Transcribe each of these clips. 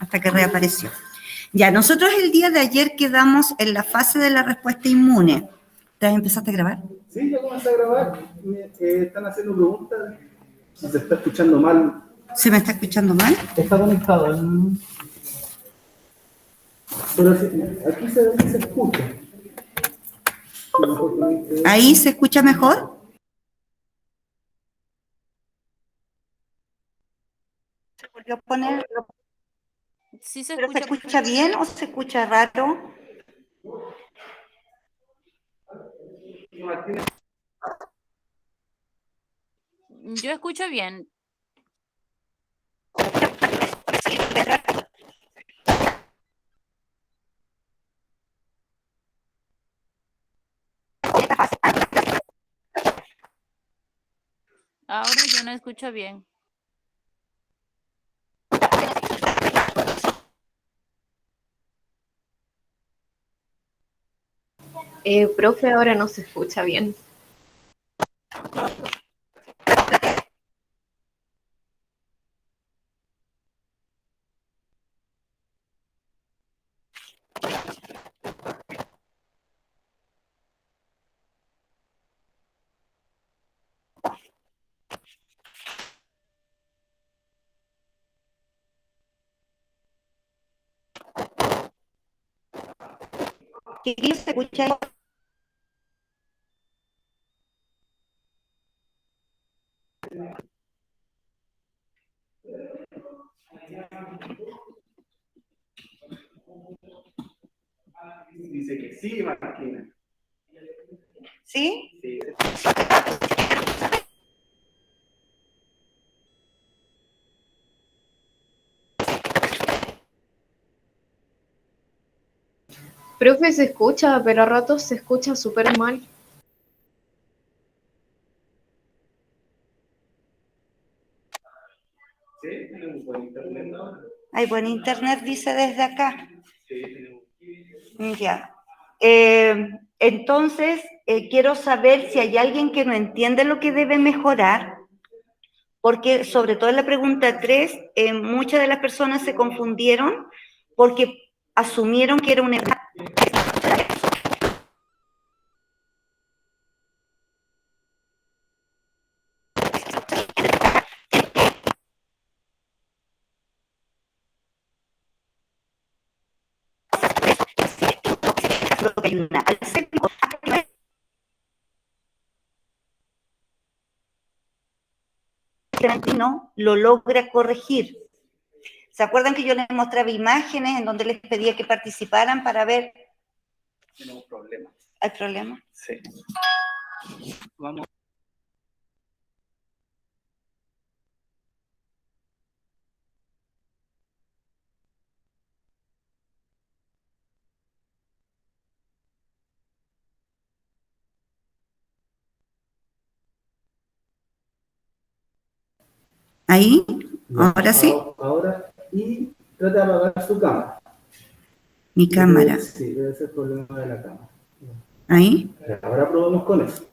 hasta que reapareció. Ya, nosotros el día de ayer quedamos en la fase de la respuesta inmune. ¿Te empezaste a grabar? Sí, ya comencé a grabar. Están haciendo preguntas. Si se está escuchando mal. ¿Se me está escuchando mal? Está conectado. Pero aquí se escucha. ¿Ahí se escucha mejor? ¿Se volvió a poner? Sí se ¿Pero se escucha. escucha bien o se escucha raro? Yo escucho bien. Ahora yo no escucho bien. Profe, ahora no se escucha bien. ¿Qué se escucha ahí? Dice que sí, Martina. ¿Sí? Sí. Profe, se escucha, pero a ratos se escucha súper mal. Sí, tenemos buen internet ahora. Hay buen internet, dice desde acá. Sí, tenemos. Ya. Entonces, quiero saber si hay alguien que no entiende lo que debe mejorar, porque sobre todo en la pregunta 3, muchas de las personas se confundieron porque asumieron que era un error. No lo logra corregir. ¿Se acuerdan que yo les mostraba imágenes en donde les pedía que participaran para ver? Tenemos problemas. ¿Hay problema? Sí. Vamos. ¿Ahí? ¿Ahora sí? Ahora, y trata de apagar su cámara. Mi cámara. Sí, debe ser el problema de la cámara. ¿Ahí? Ahora probamos con eso.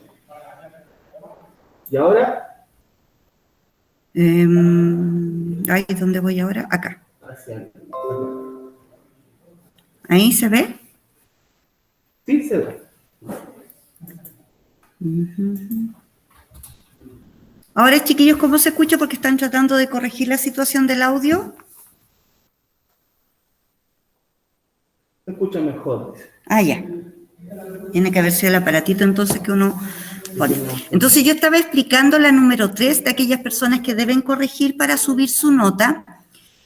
Y ahora. Ahí es donde voy ahora, acá. Hacia. ¿Ahí se ve? Sí, se ve. Ahora, chiquillos, ¿cómo se escucha? Porque están tratando de corregir la situación del audio. Se escucha mejor. Ah, ya. Tiene que haber sido el aparatito entonces que uno pone. Entonces yo estaba explicando la número 3 de aquellas personas que deben corregir para subir su nota.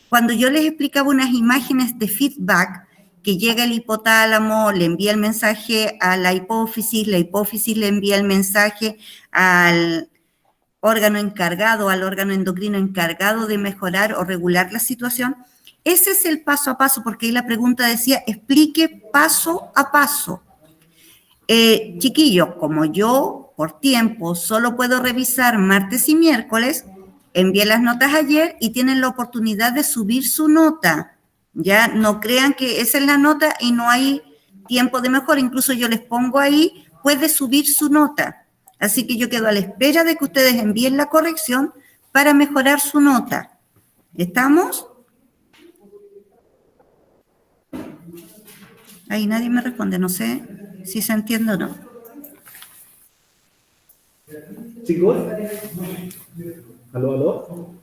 Cuando yo les explicaba unas imágenes de feedback, que llega el hipotálamo, le envía el mensaje a la hipófisis le envía el mensaje al órgano encargado, al órgano endocrino encargado de mejorar o regular la situación. Ese es el paso a paso, porque ahí la pregunta decía, explique paso a paso. Chiquillos, como yo por tiempo solo puedo revisar martes y miércoles, envié las notas ayer y tienen la oportunidad de subir su nota. Ya no crean que esa es la nota y no hay tiempo de mejora. Incluso yo les pongo ahí, puede subir su nota. Así que yo quedo a la espera de que ustedes envíen la corrección para mejorar su nota. ¿Estamos? Ahí nadie me responde, no sé si se entiende o no. Chicos, aló, aló.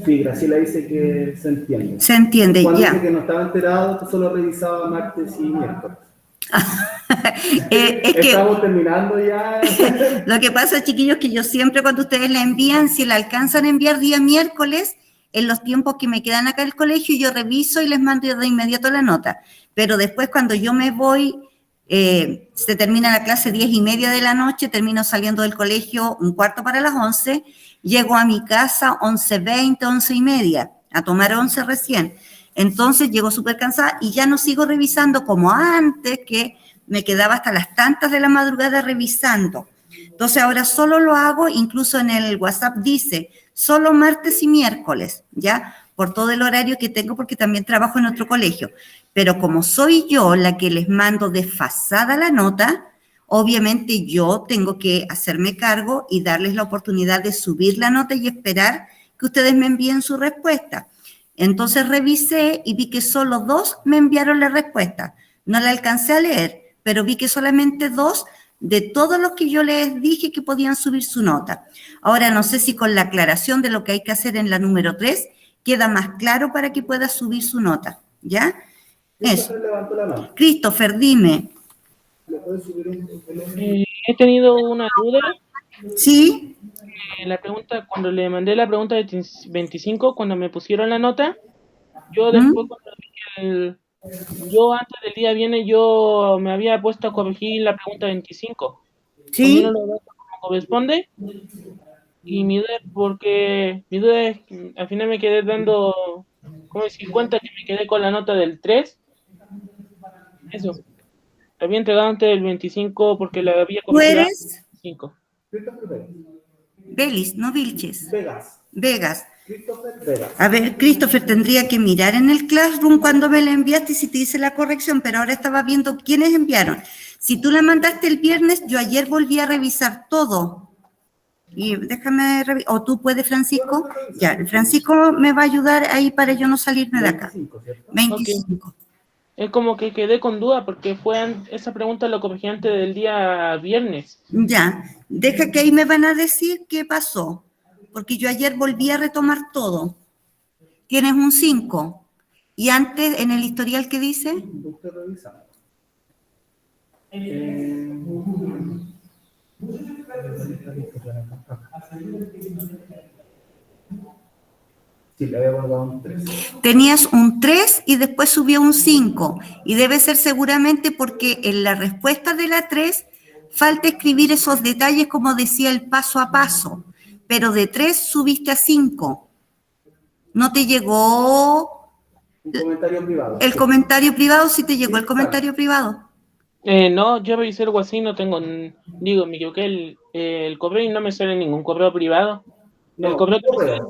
Sí, Graciela dice que se entiende. Se entiende, Juan ya. dice que no estaba enterado, que solo revisaba martes y miércoles. Es que Estamos terminando ya. lo que pasa, chiquillos, que yo siempre cuando ustedes la envían, si la alcanzan a enviar día miércoles, en los tiempos que me quedan acá en el colegio, yo reviso y les mando de inmediato la nota. Pero después cuando yo me voy, se termina la clase 10:30 de la noche, termino saliendo del colegio 11:15, llego a mi casa 11:20, 11:30, a tomar 11 recién. Entonces llego súper cansada y ya no sigo revisando como antes, que me quedaba hasta las tantas de la madrugada revisando. Entonces ahora solo lo hago, incluso en el WhatsApp dice, solo martes y miércoles, ¿ya? Por todo el horario que tengo, porque también trabajo en otro colegio. Pero como soy yo la que les mando desfasada la nota, obviamente yo tengo que hacerme cargo y darles la oportunidad de subir la nota y esperar que ustedes me envíen su respuesta. Entonces revisé y vi que solo 2 me enviaron la respuesta. No la alcancé a leer, pero vi que solamente 2 de todos los que yo les dije que podían subir su nota. Ahora no sé si con la aclaración de lo que hay que hacer en la número 3 queda más claro para que pueda subir su nota, ¿ya? Eso. Levantó la mano. Christopher, dime. ¿Le puedes subir un He tenido una duda. ¿Sí? La pregunta, cuando le mandé la pregunta de 25, cuando me pusieron la nota, yo después cuando yo antes del día viernes yo me había puesto a corregir la pregunta 25. ¿Sí? Poniendo los datos como corresponde. Y mi duda es que al final me quedé dando, ¿cómo decir? Cuenta que me quedé con la nota del 3. Eso. La había entregado antes del 25 porque la había ¿Tú corregido eres? antes del 25. Belis, no Vilches. Vegas? Vegas. Christopher Vegas. A ver, Christopher, tendría que mirar en el Classroom cuando me la enviaste y si te hice la corrección, pero ahora estaba viendo quiénes enviaron. Si tú la mandaste el viernes, yo ayer volví a revisar todo. Y déjame revisar. ¿O tú puedes, Francisco? Ya, Francisco me va a ayudar ahí para yo no salirme de acá. 25, ¿cierto? 25. Okay. Es como que quedé con duda porque esa pregunta la corregí antes del día viernes. Ya, deja que ahí me van a decir qué pasó, porque yo ayer volví a retomar todo. Tienes un 5. Y antes, en el historial, ¿qué dice? Estoy revisando. Sí, le había guardado un 3. Tenías un 3 y después subió un 5. Y debe ser seguramente porque en la respuesta de la 3 falta escribir esos detalles como decía el paso a paso. Pero de 3 subiste a 5. ¿No te llegó Un comentario privado. el comentario privado? Sí te llegó el comentario privado. No, yo revisé algo así, no tengo, digo, me equivoqué el correo y no me sale ningún correo privado. No, el correo correo.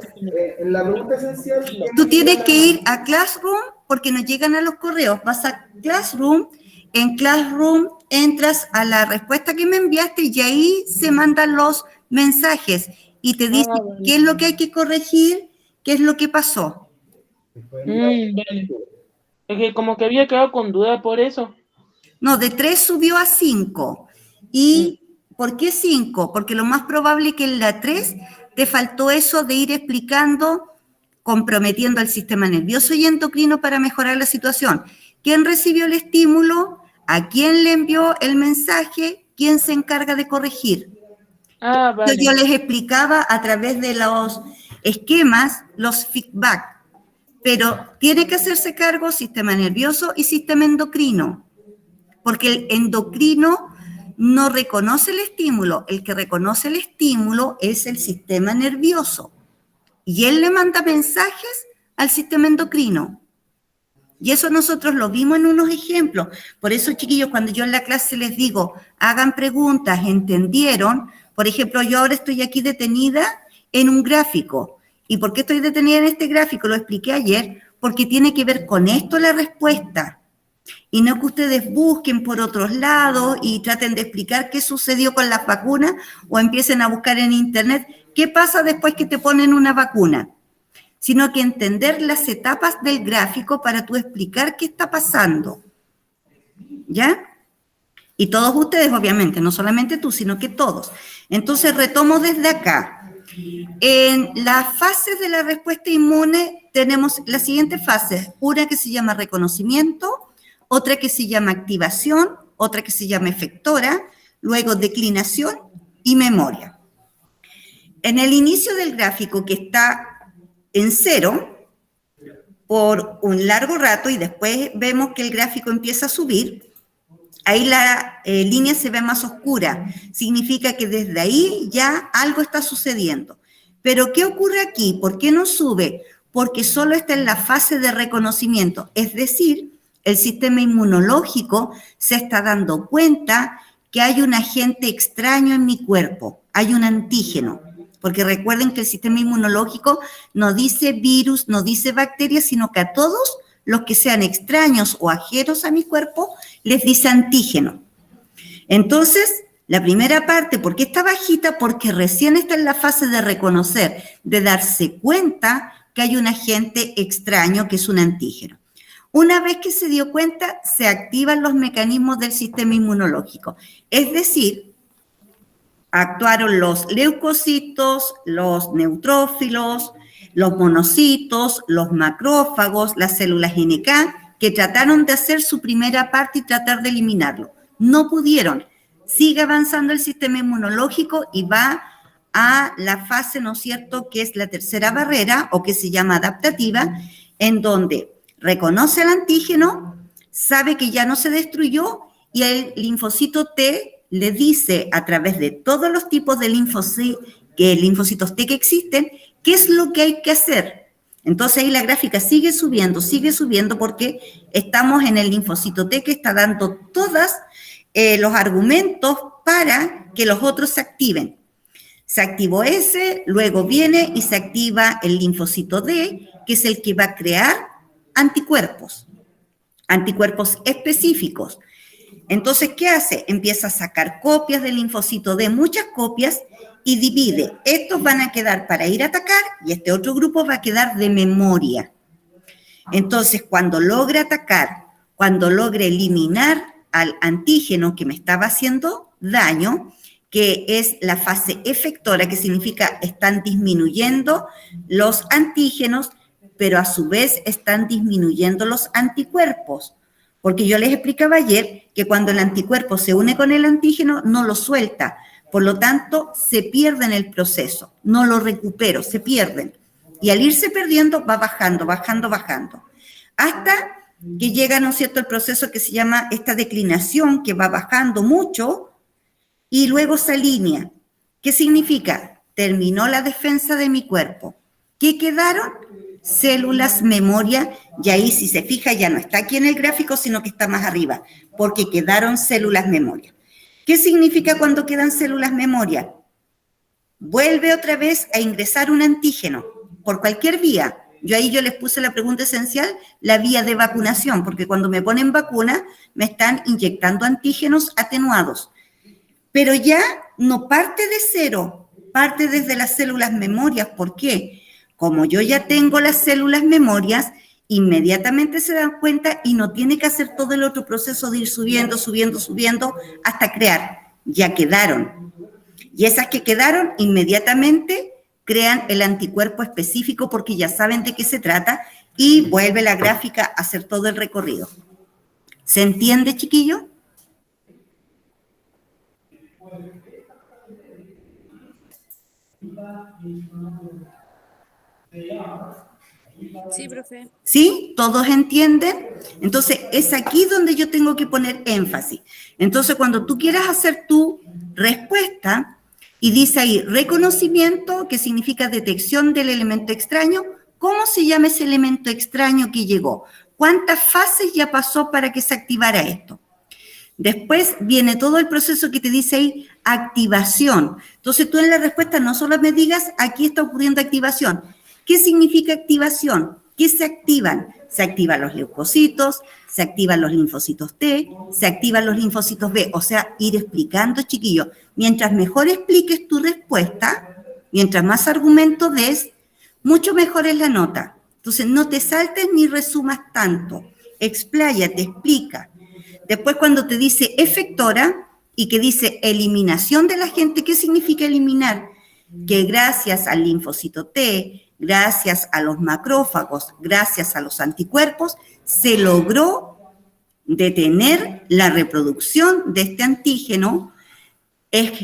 En la pregunta esencial... Tú tienes que ir a Classroom porque nos llegan a los correos. Vas a Classroom, en Classroom entras a la respuesta que me enviaste y ahí se mandan los mensajes y te dice vale. qué es lo que hay que corregir, qué es lo que pasó. Vale. Es que como que había quedado con duda por eso. No, de 3 subió a 5. ¿Y por qué 5? Porque lo más probable es que en la 3 te faltó eso de ir explicando, comprometiendo al sistema nervioso y endocrino para mejorar la situación. ¿Quién recibió el estímulo? ¿A quién le envió el mensaje? ¿Quién se encarga de corregir? Vale. Yo les explicaba a través de los esquemas, los feedback, pero tiene que hacerse cargo sistema nervioso y sistema endocrino, porque el endocrino no reconoce el estímulo, el que reconoce el estímulo es el sistema nervioso, y él le manda mensajes al sistema endocrino. Y eso nosotros lo vimos en unos ejemplos. Por eso, chiquillos, cuando yo en la clase les digo, hagan preguntas, ¿entendieron? Por ejemplo, yo ahora estoy aquí detenida en un gráfico. ¿Y por qué estoy detenida en este gráfico? Lo expliqué ayer, porque tiene que ver con esto la respuesta. Y no que ustedes busquen por otros lados y traten de explicar qué sucedió con las vacunas o empiecen a buscar en internet qué pasa después que te ponen una vacuna, sino que entender las etapas del gráfico para tú explicar qué está pasando. ¿Ya? Y todos ustedes, obviamente, no solamente tú, sino que todos. Entonces, retomo desde acá. En las fases de la respuesta inmune tenemos las siguientes fases. Una que se llama reconocimiento, otra que se llama activación, otra que se llama efectora, luego declinación y memoria. En el inicio del gráfico, que está en 0 por un largo rato y después vemos que el gráfico empieza a subir, ahí la línea se ve más oscura, significa que desde ahí ya algo está sucediendo. Pero ¿qué ocurre aquí? ¿Por qué no sube? Porque solo está en la fase de reconocimiento, es decir, el sistema inmunológico se está dando cuenta que hay un agente extraño en mi cuerpo, hay un antígeno, porque recuerden que el sistema inmunológico no dice virus, no dice bacterias, sino que a todos los que sean extraños o ajenos a mi cuerpo, les dice antígeno. Entonces, la primera parte, ¿por qué está bajita? Porque recién está en la fase de reconocer, de darse cuenta que hay un agente extraño que es un antígeno. Una vez que se dio cuenta, se activan los mecanismos del sistema inmunológico. Es decir, actuaron los leucocitos, los neutrófilos, los monocitos, los macrófagos, las células NK, que trataron de hacer su primera parte y tratar de eliminarlo. No pudieron. Sigue avanzando el sistema inmunológico y va a la fase, ¿no es cierto?, que es la tercera barrera, o que se llama adaptativa, en donde reconoce el antígeno, sabe que ya no se destruyó, y el linfocito T le dice a través de todos los tipos de linfocitos T que existen, qué es lo que hay que hacer. Entonces ahí la gráfica sigue subiendo porque estamos en el linfocito T que está dando todos los argumentos para que los otros se activen. Se activó ese, luego viene y se activa el linfocito D, que es el que va a crear anticuerpos específicos. Entonces, ¿qué hace? Empieza a sacar copias del linfocito D, muchas copias, y divide. Estos van a quedar para ir a atacar y este otro grupo va a quedar de memoria. Entonces, cuando logre atacar, cuando logre eliminar al antígeno que me estaba haciendo daño, que es la fase efectora, que significa están disminuyendo los antígenos, pero a su vez están disminuyendo los anticuerpos. Porque yo les explicaba ayer que cuando el anticuerpo se une con el antígeno, no lo suelta. Por lo tanto, se pierde en el proceso. No lo recupero, se pierden. Y al irse perdiendo, va bajando. Hasta que llega, ¿no es cierto?, el proceso que se llama esta declinación, que va bajando mucho y luego se alinea. ¿Qué significa? Terminó la defensa de mi cuerpo. ¿Qué quedaron? Células memoria, y ahí si se fija ya no está aquí en el gráfico, sino que está más arriba, porque quedaron células memoria. ¿Qué significa cuando quedan células memoria? Vuelve otra vez a ingresar un antígeno, por cualquier vía. Yo les puse la pregunta esencial, la vía de vacunación, porque cuando me ponen vacuna, me están inyectando antígenos atenuados. Pero ya no parte de cero, parte desde las células memorias. ¿Por qué? Como yo ya tengo las células memorias, inmediatamente se dan cuenta y no tiene que hacer todo el otro proceso de ir subiendo hasta crear. Ya quedaron. Y esas que quedaron, inmediatamente crean el anticuerpo específico porque ya saben de qué se trata y vuelve la gráfica a hacer todo el recorrido. ¿Se entiende, chiquillo? Sí, profe. ¿Sí? ¿Todos entienden? Entonces, es aquí donde yo tengo que poner énfasis. Entonces, cuando tú quieras hacer tu respuesta y dice ahí reconocimiento, que significa detección del elemento extraño, ¿cómo se llama ese elemento extraño que llegó? ¿Cuántas fases ya pasó para que se activara esto? Después viene todo el proceso que te dice ahí, activación. Entonces, tú en la respuesta no solo me digas, aquí está ocurriendo activación. ¿Qué significa activación? ¿Qué se activan? Se activan los leucocitos, se activan los linfocitos T, se activan los linfocitos B. O sea, ir explicando, chiquillos. Mientras mejor expliques tu respuesta, Mientras más argumentos des, mucho mejor es la nota. Entonces, no te saltes ni resumas tanto. Expláyate, explica. Después, cuando te dice efectora y que dice eliminación de la gente, ¿qué significa eliminar? Que gracias al linfocito T, gracias a los macrófagos, gracias a los anticuerpos, se logró detener la reproducción de este antígeno,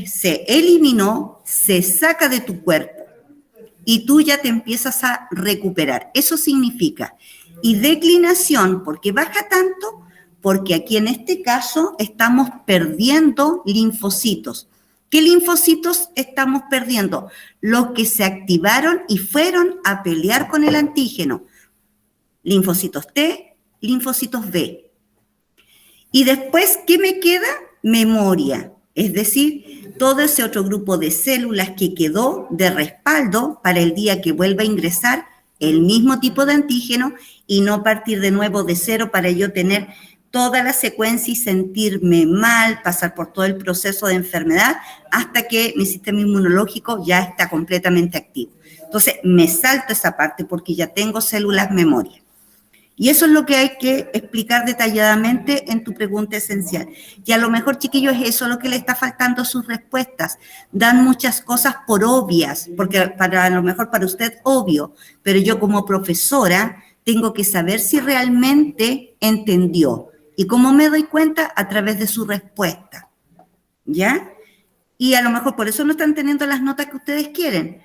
se eliminó, se saca de tu cuerpo y tú ya te empiezas a recuperar. Eso significa. Y declinación, ¿por qué baja tanto? Porque aquí en este caso estamos perdiendo linfocitos. ¿Qué linfocitos estamos perdiendo? Los que se activaron y fueron a pelear con el antígeno. Linfocitos T, linfocitos B. Y después, ¿qué me queda? Memoria. Es decir, todo ese otro grupo de células que quedó de respaldo para el día que vuelva a ingresar el mismo tipo de antígeno y no partir de nuevo de cero para yo tener toda la secuencia y sentirme mal, pasar por todo el proceso de enfermedad hasta que mi sistema inmunológico ya está completamente activo. Entonces, me salto esa parte porque ya tengo células memoria. Y eso es lo que hay que explicar detalladamente en tu pregunta esencial. Y a lo mejor, chiquillos, eso es lo que le está faltando a sus respuestas. Dan muchas cosas por obvias, porque a lo mejor para usted obvio, pero yo como profesora tengo que saber si realmente entendió. ¿Y cómo me doy cuenta? A través de su respuesta, ¿ya? Y a lo mejor por eso no están teniendo las notas que ustedes quieren.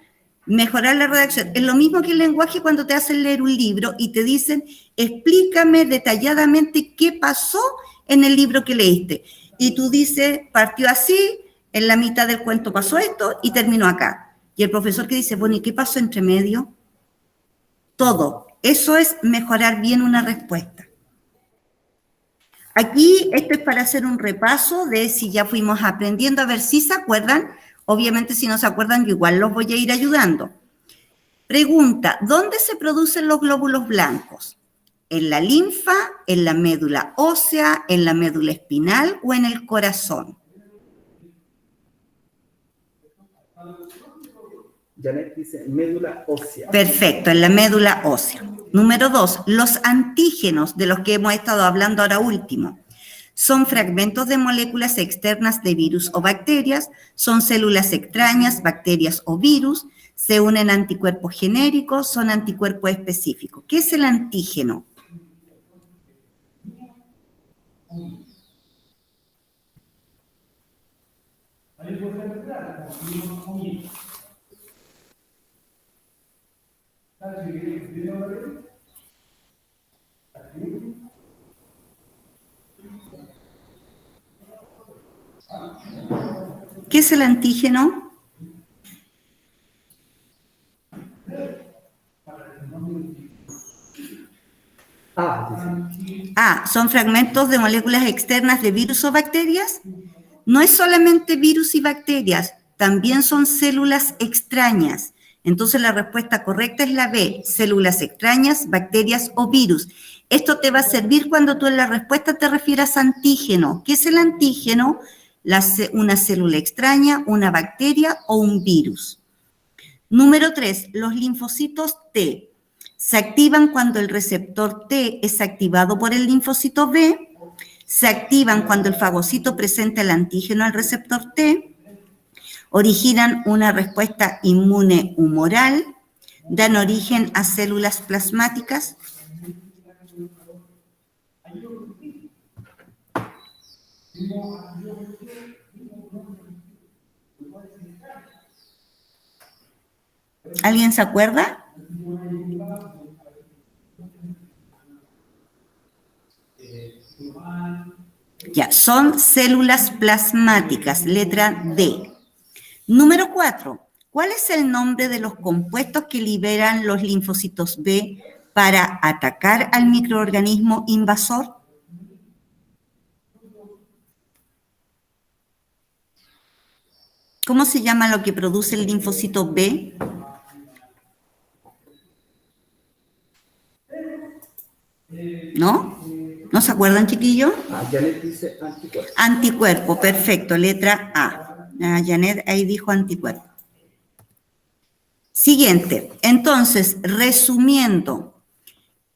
Mejorar la redacción. Es lo mismo que el lenguaje cuando te hacen leer un libro y te dicen, explícame detalladamente qué pasó en el libro que leíste. Y tú dices, partió así, en la mitad del cuento pasó esto y terminó acá. Y el profesor que dice, bueno, ¿y qué pasó entre medio? Todo. Eso es mejorar bien una respuesta. Aquí, esto es para hacer un repaso de si ya fuimos aprendiendo, a ver si se acuerdan. Obviamente, si no se acuerdan, yo igual los voy a ir ayudando. Pregunta, ¿dónde se producen los glóbulos blancos? ¿En la linfa, en la médula ósea, en la médula espinal o en el corazón? Janet dice médula ósea. Perfecto, en la médula ósea. Número 2, los antígenos de los que hemos estado hablando ahora último. Son fragmentos de moléculas externas de virus o bacterias, son células extrañas, bacterias o virus, se unen a anticuerpos genéricos, son anticuerpos específicos. ¿Qué es el antígeno? ¿Qué es el antígeno? Son fragmentos de moléculas externas de virus o bacterias. No es solamente virus y bacterias, también son células extrañas. Entonces la respuesta correcta es la B, células extrañas, bacterias o virus. Esto te va a servir cuando tú en la respuesta te refieras a antígeno. ¿Qué es el antígeno? Una célula extraña, una bacteria o un virus. Número 3, los linfocitos T. Se activan cuando el receptor T es activado por el linfocito B, se activan cuando el fagocito presenta el antígeno al receptor T, originan una respuesta inmune humoral, dan origen a células plasmáticas. ¿Alguien se acuerda? Ya, son células plasmáticas, letra D. Número 4. ¿Cuál es el nombre de los compuestos que liberan los linfocitos B para atacar al microorganismo invasor? ¿Cómo se llama lo que produce el linfocito B? ¿No? ¿No se acuerdan, chiquillos? Janet dice anticuerpo. Anticuerpo, perfecto, letra A. Janet ahí dijo anticuerpo. Siguiente. Entonces, resumiendo,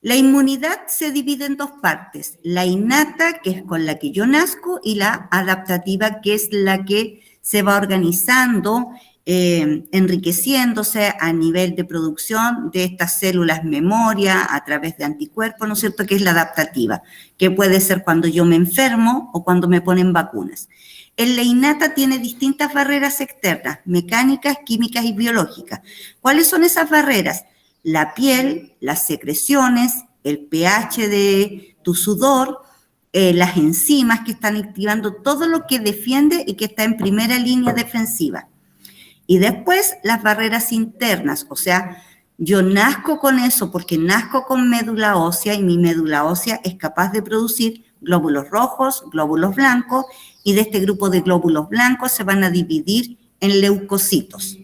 la inmunidad se divide en dos partes. La innata, que es con la que yo nazco, y la adaptativa, que es la que se va organizando, enriqueciéndose a nivel de producción de estas células memoria a través de anticuerpos, ¿no es cierto?, que es la adaptativa, que puede ser cuando yo me enfermo o cuando me ponen vacunas. En la innata tiene distintas barreras externas, mecánicas, químicas y biológicas. ¿Cuáles son esas barreras? La piel, las secreciones, el pH de tu sudor, las enzimas que están activando todo lo que defiende y que está en primera línea defensiva. Y después las barreras internas, o sea, yo nazco con eso porque nazco con médula ósea y mi médula ósea es capaz de producir glóbulos rojos, glóbulos blancos, y de este grupo de glóbulos blancos se van a dividir en leucocitos.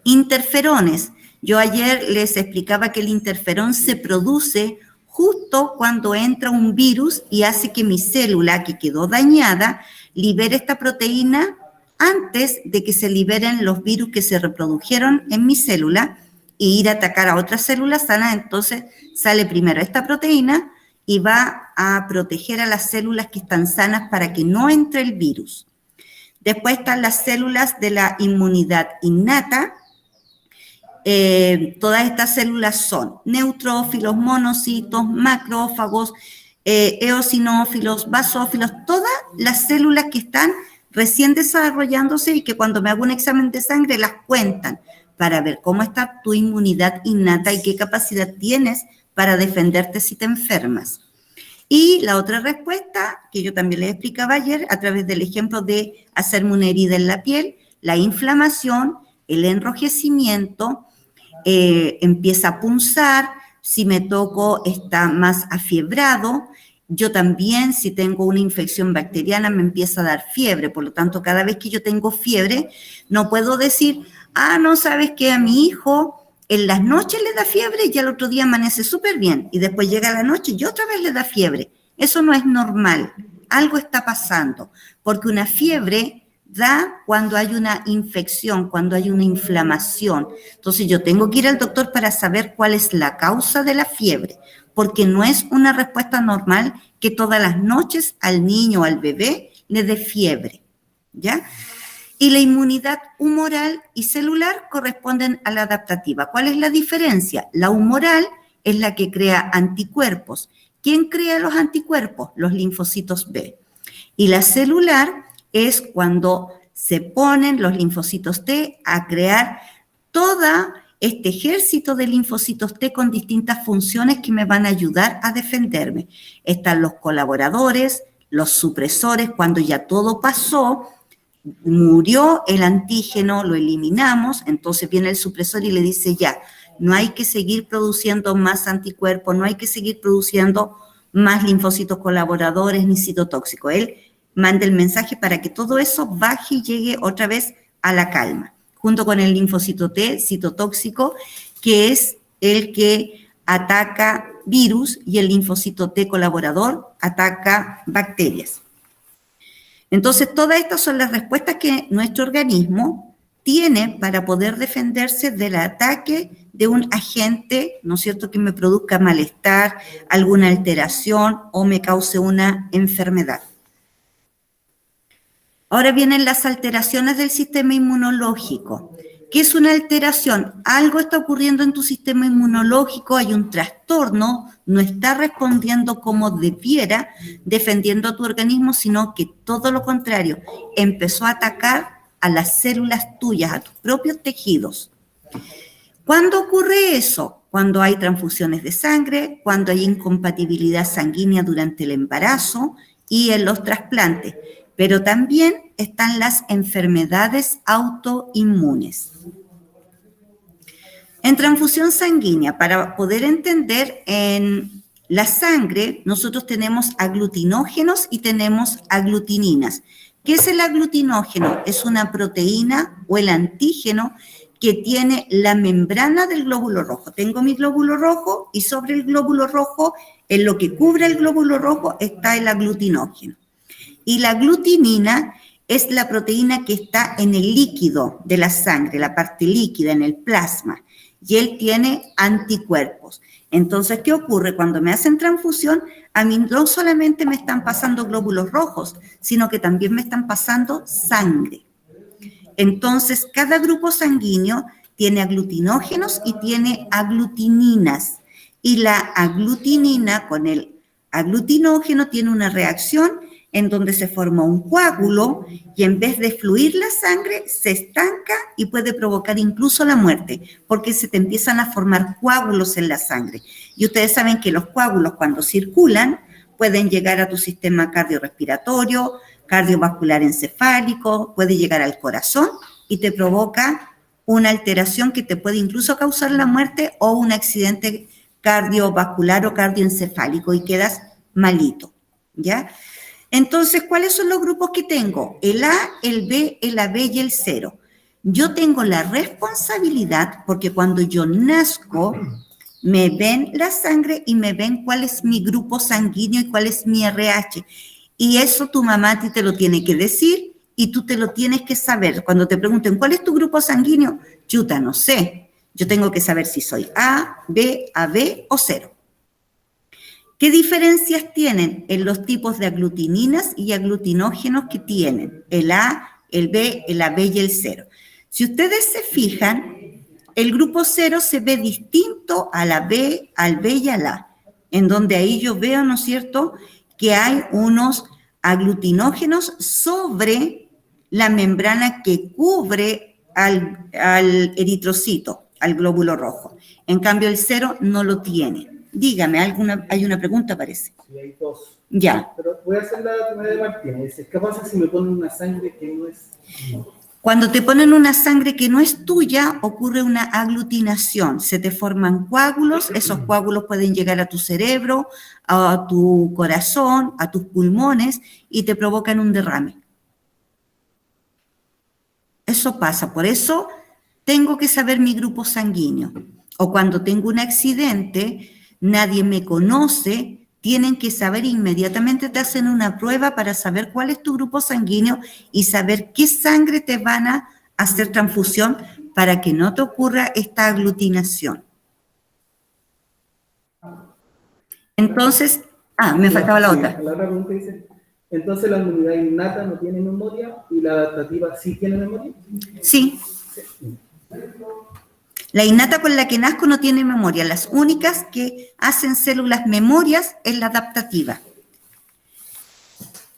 Interferones. Yo ayer les explicaba que el interferón se produce justo cuando entra un virus y hace que mi célula, que quedó dañada, libere esta proteína antes de que se liberen los virus que se reprodujeron en mi célula y ir a atacar a otras células sanas. Entonces sale primero esta proteína y va a proteger a las células que están sanas para que no entre el virus. Después están las células de la inmunidad innata. Todas estas células son neutrófilos, monocitos, macrófagos, eosinófilos, basófilos, todas las células que están recién desarrollándose y que cuando me hago un examen de sangre las cuentan para ver cómo está tu inmunidad innata y qué capacidad tienes para defenderte si te enfermas. Y la otra respuesta, que yo también les explicaba ayer a través del ejemplo de hacerme una herida en la piel, la inflamación, el enrojecimiento, empieza a punzar, si me toco está más afiebrado. Yo también, si tengo una infección bacteriana, me empieza a dar fiebre. Por lo tanto, cada vez que yo tengo fiebre, no puedo decir, no, ¿sabes qué? A mi hijo en las noches le da fiebre y al otro día amanece súper bien. Y después llega la noche y otra vez le da fiebre. Eso no es normal. Algo está pasando. Porque una fiebre da cuando hay una infección, cuando hay una inflamación. Entonces, yo tengo que ir al doctor para saber cuál es la causa de la fiebre. Porque no es una respuesta normal que todas las noches al niño o al bebé le dé fiebre, ¿ya? Y la inmunidad humoral y celular corresponden a la adaptativa. ¿Cuál es la diferencia? La humoral es la que crea anticuerpos. ¿Quién crea los anticuerpos? Los linfocitos B. Y la celular es cuando se ponen los linfocitos T a crear toda este ejército de linfocitos T con distintas funciones que me van a ayudar a defenderme. Están los colaboradores, los supresores, cuando ya todo pasó, murió el antígeno, lo eliminamos, entonces viene el supresor y le dice ya, no hay que seguir produciendo más anticuerpos, no hay que seguir produciendo más linfocitos colaboradores ni citotóxicos. Él manda el mensaje para que todo eso baje y llegue otra vez a la calma, junto con el linfocito T, citotóxico, que es el que ataca virus, y el linfocito T colaborador ataca bacterias. Entonces, todas estas son las respuestas que nuestro organismo tiene para poder defenderse del ataque de un agente, ¿no es cierto?, que me produzca malestar, alguna alteración o me cause una enfermedad. Ahora vienen las alteraciones del sistema inmunológico. ¿Qué es una alteración? Algo está ocurriendo en tu sistema inmunológico, hay un trastorno, no está respondiendo como debiera, defendiendo a tu organismo, sino que todo lo contrario, empezó a atacar a las células tuyas, a tus propios tejidos. ¿Cuándo ocurre eso? Cuando hay transfusiones de sangre, cuando hay incompatibilidad sanguínea durante el embarazo y en los trasplantes. Pero también están las enfermedades autoinmunes. En transfusión sanguínea, para poder entender, en la sangre nosotros tenemos aglutinógenos y tenemos aglutininas. ¿Qué es el aglutinógeno? Es una proteína o el antígeno que tiene la membrana del glóbulo rojo. Tengo mi glóbulo rojo y sobre el glóbulo rojo, en lo que cubre el glóbulo rojo, está el aglutinógeno. Y la aglutinina es la proteína que está en el líquido de la sangre, la parte líquida, en el plasma, y él tiene anticuerpos. Entonces, ¿qué ocurre? Cuando me hacen transfusión, a mí no solamente me están pasando glóbulos rojos, sino que también me están pasando sangre. Entonces, cada grupo sanguíneo tiene aglutinógenos y tiene aglutininas. Y la aglutinina con el aglutinógeno tiene una reacción en donde se forma un coágulo y en vez de fluir la sangre, se estanca y puede provocar incluso la muerte, porque se te empiezan a formar coágulos en la sangre. Y ustedes saben que los coágulos, cuando circulan, pueden llegar a tu sistema cardiorrespiratorio, cardiovascular encefálico, puede llegar al corazón y te provoca una alteración que te puede incluso causar la muerte o un accidente cardiovascular o cardioencefálico y quedas malito, ¿ya? Entonces, ¿cuáles son los grupos que tengo? El A, el B, el AB y el 0. Yo tengo la responsabilidad, porque cuando yo nazco, me ven la sangre y me ven cuál es mi grupo sanguíneo y cuál es mi RH. Y eso tu mamá a ti te lo tiene que decir y tú te lo tienes que saber. Cuando te pregunten, ¿cuál es tu grupo sanguíneo? Chuta, no sé. Yo tengo que saber si soy A, B, AB o 0. ¿Qué diferencias tienen en los tipos de aglutininas y aglutinógenos que tienen? El A, el B, el AB y el 0. Si ustedes se fijan, el grupo 0 se ve distinto a la B, al B y al A, en donde ahí yo veo, ¿no es cierto?, que hay unos aglutinógenos sobre la membrana que cubre al eritrocito, al glóbulo rojo. En cambio, el 0 no lo tiene. Dígame, hay una pregunta, parece. Sí, hay dos. Ya. Pero voy a hacer la primera de Martínez. ¿Qué pasa si me ponen una sangre que no es? Cuando te ponen una sangre que no es tuya, ocurre una aglutinación. Se te forman coágulos, esos coágulos pueden llegar a tu cerebro, a tu corazón, a tus pulmones y te provocan un derrame. Eso pasa, por eso tengo que saber mi grupo sanguíneo. O cuando tengo un accidente, nadie me conoce, tienen que saber inmediatamente, te hacen una prueba para saber cuál es tu grupo sanguíneo y saber qué sangre te van a hacer transfusión para que no te ocurra esta aglutinación. Entonces, me faltaba la otra. La otra pregunta dice, entonces la inmunidad innata no tiene memoria y la adaptativa sí tiene memoria. Sí. La innata con la que nazco no tiene memoria. Las únicas que hacen células memorias es la adaptativa.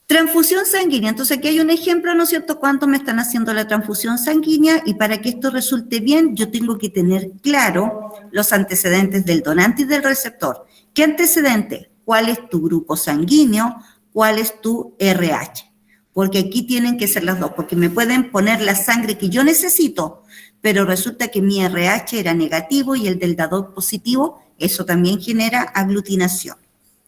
Transfusión sanguínea. Entonces aquí hay un ejemplo, ¿no es cierto?, cuánto me están haciendo la transfusión sanguínea y para que esto resulte bien yo tengo que tener claro los antecedentes del donante y del receptor. ¿Qué antecedente? ¿Cuál es tu grupo sanguíneo? ¿Cuál es tu RH? Porque aquí tienen que ser las dos, porque me pueden poner la sangre que yo necesito, pero resulta que mi RH era negativo y el del dador positivo, eso también genera aglutinación,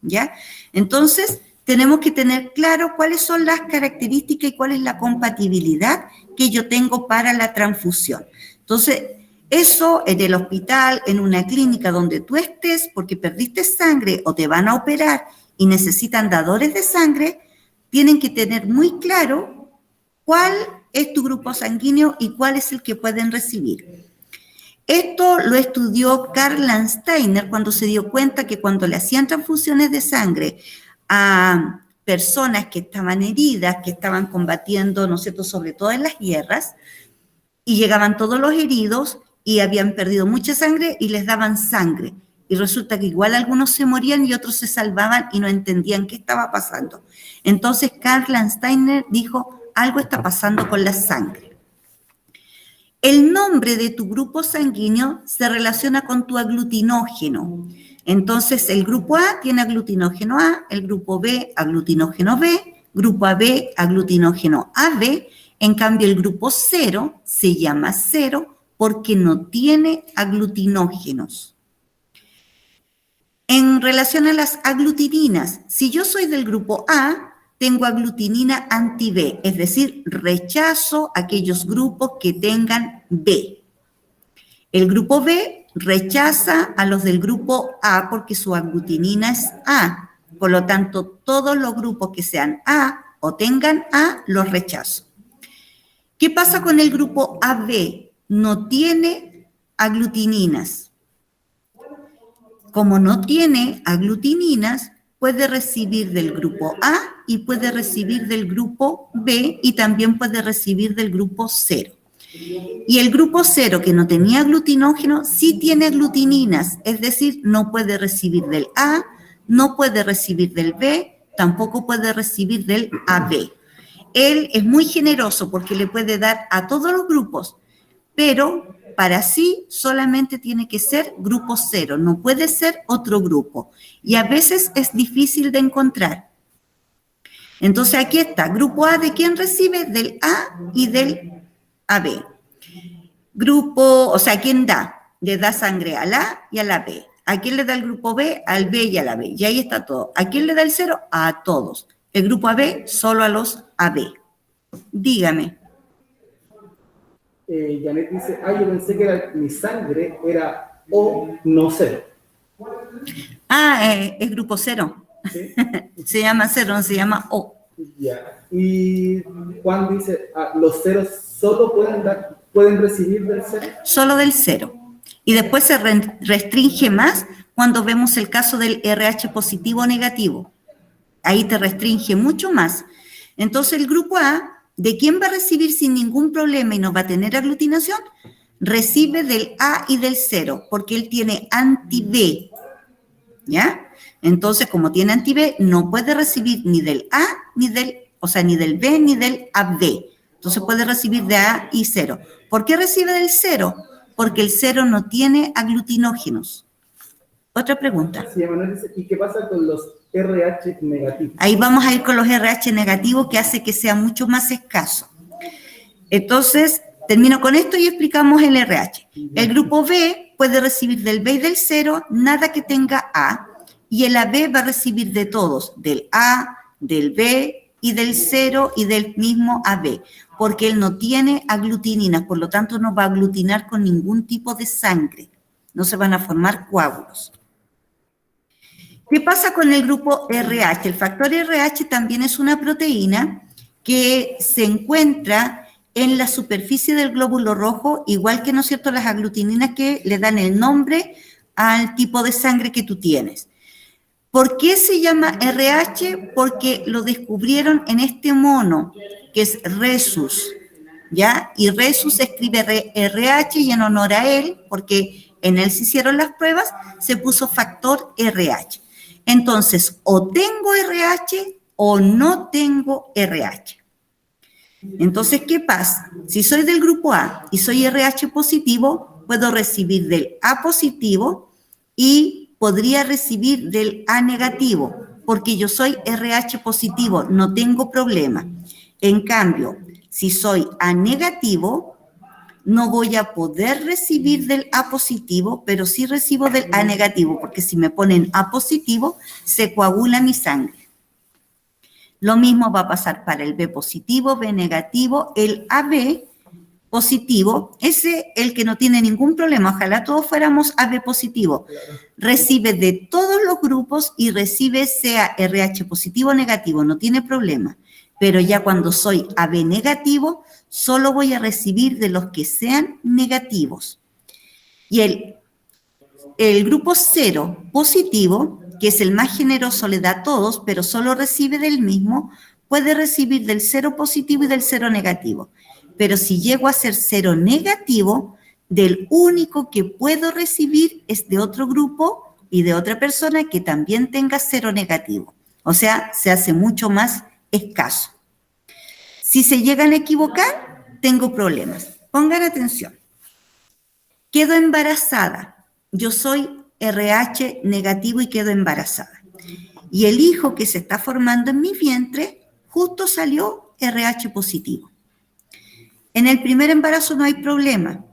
¿ya? Entonces, tenemos que tener claro cuáles son las características y cuál es la compatibilidad que yo tengo para la transfusión. Entonces, eso en el hospital, en una clínica donde tú estés, porque perdiste sangre o te van a operar y necesitan dadores de sangre, tienen que tener muy claro cuál es tu grupo sanguíneo y cuál es el que pueden recibir. Esto lo estudió Karl Landsteiner cuando se dio cuenta que cuando le hacían transfusiones de sangre a personas que estaban heridas, que estaban combatiendo, ¿no es cierto?, sobre todo en las guerras, y llegaban todos los heridos y habían perdido mucha sangre y les daban sangre. Y resulta que igual algunos se morían y otros se salvaban y no entendían qué estaba pasando. Entonces Karl Landsteiner dijo, algo está pasando con la sangre. El nombre de tu grupo sanguíneo se relaciona con tu aglutinógeno. Entonces, el grupo A tiene aglutinógeno A, el grupo B, aglutinógeno B, grupo AB, aglutinógeno AB. En cambio, el grupo 0 se llama 0 porque no tiene aglutinógenos. En relación a las aglutininas, si yo soy del grupo A, tengo aglutinina anti-B, es decir, rechazo aquellos grupos que tengan B. El grupo B rechaza a los del grupo A porque su aglutinina es A. Por lo tanto, todos los grupos que sean A o tengan A, los rechazo. ¿Qué pasa con el grupo AB? No tiene aglutininas. Como no tiene aglutininas, puede recibir del grupo A y puede recibir del grupo B y también puede recibir del grupo 0. Y el grupo 0, que no tenía aglutinógeno, sí tiene aglutininas, es decir, no puede recibir del A, no puede recibir del B, tampoco puede recibir del AB. Él es muy generoso porque le puede dar a todos los grupos, pero para sí solamente tiene que ser grupo 0, no puede ser otro grupo. Y a veces es difícil de encontrar. Entonces aquí está, grupo A, ¿de quién recibe? Del A y del AB. Grupo, o sea, ¿quién da? Le da sangre a la A y a la B. ¿A quién le da el grupo B? Al B y a la B. Y ahí está todo. ¿A quién le da el 0? A todos. El grupo AB, solo a los AB. Dígame. Janet dice, yo pensé que mi sangre era O, no 0. Es grupo 0. ¿Sí? Se llama 0, no se llama O. Ya. Y Juan dice, los ceros solo pueden recibir del 0. Solo del 0. Y después se restringe más cuando vemos el caso del RH positivo o negativo. Ahí te restringe mucho más. Entonces el grupo A, ¿de quién va a recibir sin ningún problema y no va a tener aglutinación? Recibe del A y del 0, porque él tiene anti-B, ¿ya? Entonces, como tiene anti-B, no puede recibir ni del A, ni del B, ni del AB. Entonces puede recibir de A y 0. ¿Por qué recibe del 0? Porque el 0 no tiene aglutinógenos. Otra pregunta. Sí, Manuel dice, ¿y qué pasa con los RH negativos? Ahí vamos a ir con los RH negativos, que hace que sea mucho más escaso. Entonces, termino con esto y explicamos el RH. El grupo B puede recibir del B y del 0 nada que tenga A, y el AB va a recibir de todos, del A, del B y del 0 y del mismo AB, porque él no tiene aglutininas, por lo tanto no va a aglutinar con ningún tipo de sangre, no se van a formar coágulos. ¿Qué pasa con el grupo RH? El factor RH también es una proteína que se encuentra en la superficie del glóbulo rojo, igual que, ¿no es cierto?, las aglutininas que le dan el nombre al tipo de sangre que tú tienes. ¿Por qué se llama RH? Porque lo descubrieron en este mono, que es Rhesus, ¿ya? Y Rhesus se escribe RH y en honor a él, porque en él se hicieron las pruebas, se puso factor RH. Entonces, o tengo RH o no tengo RH. Entonces, ¿qué pasa? Si soy del grupo A y soy RH positivo, puedo recibir del A positivo y podría recibir del A negativo, porque yo soy RH positivo, no tengo problema. En cambio, si soy A negativo, no voy a poder recibir del A positivo, pero sí recibo del A negativo, porque si me ponen A positivo, se coagula mi sangre. Lo mismo va a pasar para el B positivo, B negativo, el AB positivo, ese el que no tiene ningún problema, ojalá todos fuéramos AB positivo, recibe de todos los grupos y recibe sea RH positivo o negativo, no tiene problema, pero ya cuando soy AB negativo, solo voy a recibir de los que sean negativos. Y el grupo 0 positivo, que es el más generoso, le da a todos, pero solo recibe del mismo, puede recibir del 0 positivo y del 0 negativo. Pero si llego a ser 0 negativo, del único que puedo recibir es de otro grupo y de otra persona que también tenga 0 negativo. O sea, se hace mucho más escaso. Si se llegan a equivocar, tengo problemas. Pongan atención. Quedo embarazada. Yo soy RH negativo y quedo embarazada. Y el hijo que se está formando en mi vientre justo salió RH positivo. En el primer embarazo no hay problema.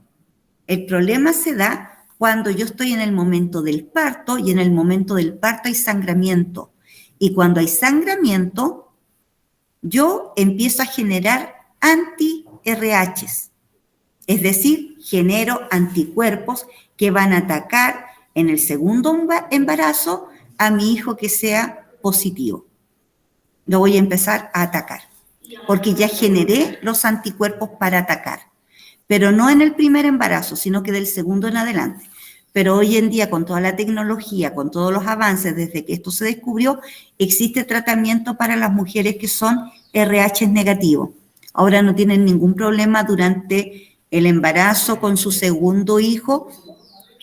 El problema se da cuando yo estoy en el momento del parto y en el momento del parto hay sangramiento. Y cuando hay sangramiento, yo empiezo a generar anti-RHs. Es decir, genero anticuerpos que van a atacar en el segundo embarazo a mi hijo que sea positivo. Lo voy a empezar a atacar. porque ya generé los anticuerpos para atacar, pero no en el primer embarazo, sino que del segundo en adelante. Pero hoy en día, con toda la tecnología, con todos los avances, desde que esto se descubrió, existe tratamiento para las mujeres que son RH negativos. Ahora no tienen ningún problema durante el embarazo con su segundo hijo,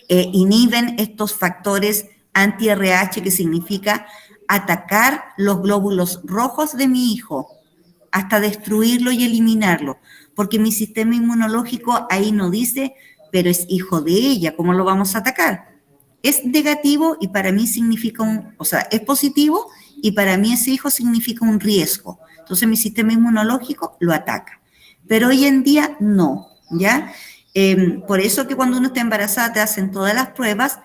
inhiben estos factores anti-RH, que significa atacar los glóbulos rojos de mi hijo, hasta destruirlo y eliminarlo, porque mi sistema inmunológico ahí no dice, pero es hijo de ella, ¿cómo lo vamos a atacar? Es negativo y para mí significa es positivo y para mí ese hijo significa un riesgo. Entonces mi sistema inmunológico lo ataca. Pero hoy en día no, ¿ya? Por eso que cuando uno está embarazada te hacen todas las pruebas,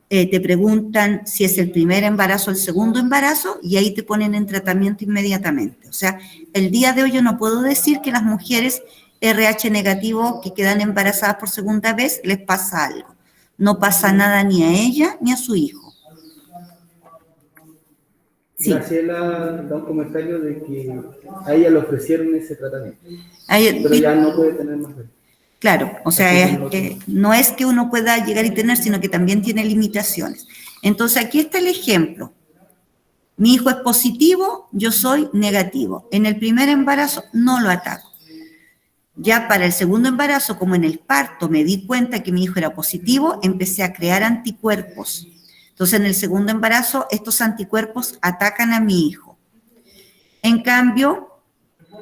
te preguntan si es el primer embarazo o el segundo embarazo y ahí te ponen en tratamiento inmediatamente. O sea, el día de hoy yo no puedo decir que las mujeres RH negativo que quedan embarazadas por segunda vez les pasa algo. No pasa nada ni a ella ni a su hijo. Sí. Graciela da un comentario de que a ella le ofrecieron ese tratamiento, pero ya no puede tener más bebés. Claro, o sea, no es que uno pueda llegar y tener, sino que también tiene limitaciones. Entonces, aquí está el ejemplo. Mi hijo es positivo, yo soy negativo. En el primer embarazo no lo ataco. Ya para el segundo embarazo, como en el parto, me di cuenta que mi hijo era positivo, empecé a crear anticuerpos. Entonces, en el segundo embarazo, estos anticuerpos atacan a mi hijo. En cambio,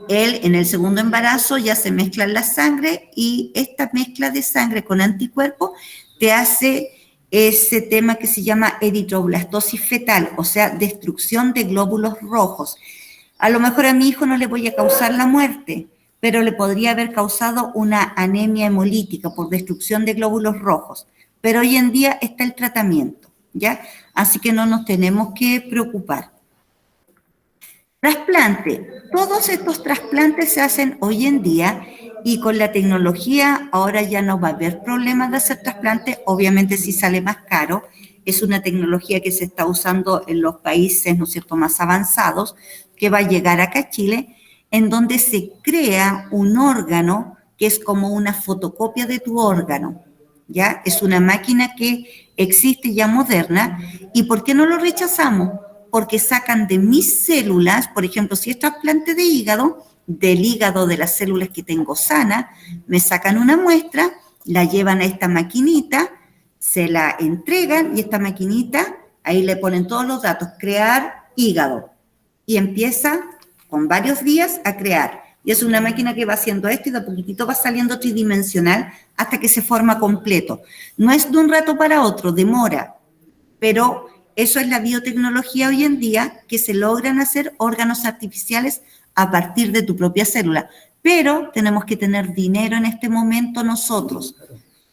él en el segundo embarazo ya se mezcla en la sangre y esta mezcla de sangre con anticuerpos te hace ese tema que se llama eritroblastosis fetal, o sea, destrucción de glóbulos rojos. A lo mejor a mi hijo no le voy a causar la muerte, pero le podría haber causado una anemia hemolítica por destrucción de glóbulos rojos. Pero hoy en día está el tratamiento, ¿ya? Así que no nos tenemos que preocupar. Trasplante. Todos estos trasplantes se hacen hoy en día y con la tecnología ahora ya no va a haber problemas de hacer trasplante. Obviamente sí sale más caro. Es una tecnología que se está usando en los países, ¿no es cierto?, más avanzados, que va a llegar acá a Chile, en donde se crea un órgano que es como una fotocopia de tu órgano, ¿ya? Es una máquina que existe ya moderna. ¿Y por qué no lo rechazamos? Porque sacan de mis células, por ejemplo, si es trasplante de hígado, del hígado de las células que tengo sana, me sacan una muestra, la llevan a esta maquinita, se la entregan y esta maquinita, ahí le ponen todos los datos, crear hígado, y empieza con varios días a crear. Y es una máquina que va haciendo esto y de a poquitito va saliendo tridimensional hasta que se forma completo. No es de un rato para otro, demora, pero eso es la biotecnología hoy en día, que se logran hacer órganos artificiales a partir de tu propia célula. Pero tenemos que tener dinero en este momento nosotros,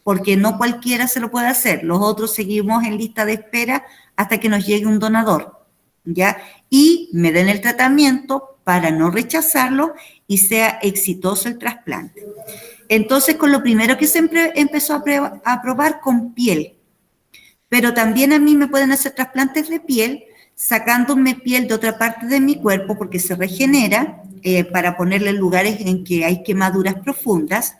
porque no cualquiera se lo puede hacer. Los otros seguimos en lista de espera hasta que nos llegue un donador, ¿ya? Y me den el tratamiento para no rechazarlo y sea exitoso el trasplante. Entonces, con lo primero que se empezó a probar con piel. Pero también a mí me pueden hacer trasplantes de piel, sacándome piel de otra parte de mi cuerpo porque se regenera para ponerle en lugares en que hay quemaduras profundas,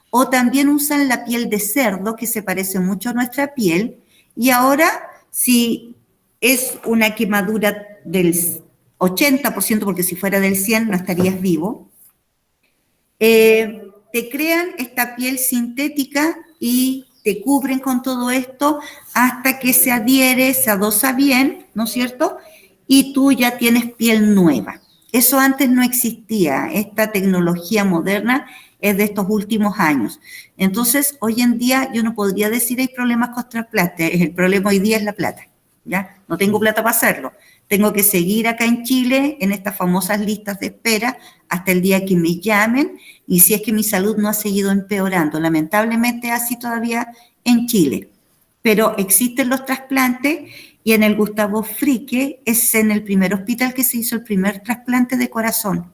o también usan la piel de cerdo, que se parece mucho a nuestra piel, y ahora si es una quemadura del 80%, porque si fuera del 100% no estarías vivo, te crean esta piel sintética y te cubren con todo esto hasta que se adhiere, se adosa bien, ¿no es cierto? Y tú ya tienes piel nueva. Eso antes no existía. Esta tecnología moderna es de estos últimos años. Entonces, hoy en día yo no podría decir hay problemas con trasplante. El problema hoy día es la plata, ¿ya? No tengo plata para hacerlo. Tengo que seguir acá en Chile en estas famosas listas de espera hasta el día que me llamen y si es que mi salud no ha seguido empeorando. Lamentablemente así todavía en Chile. Pero existen los trasplantes y en el Gustavo Fricke es en el primer hospital que se hizo el primer trasplante de corazón.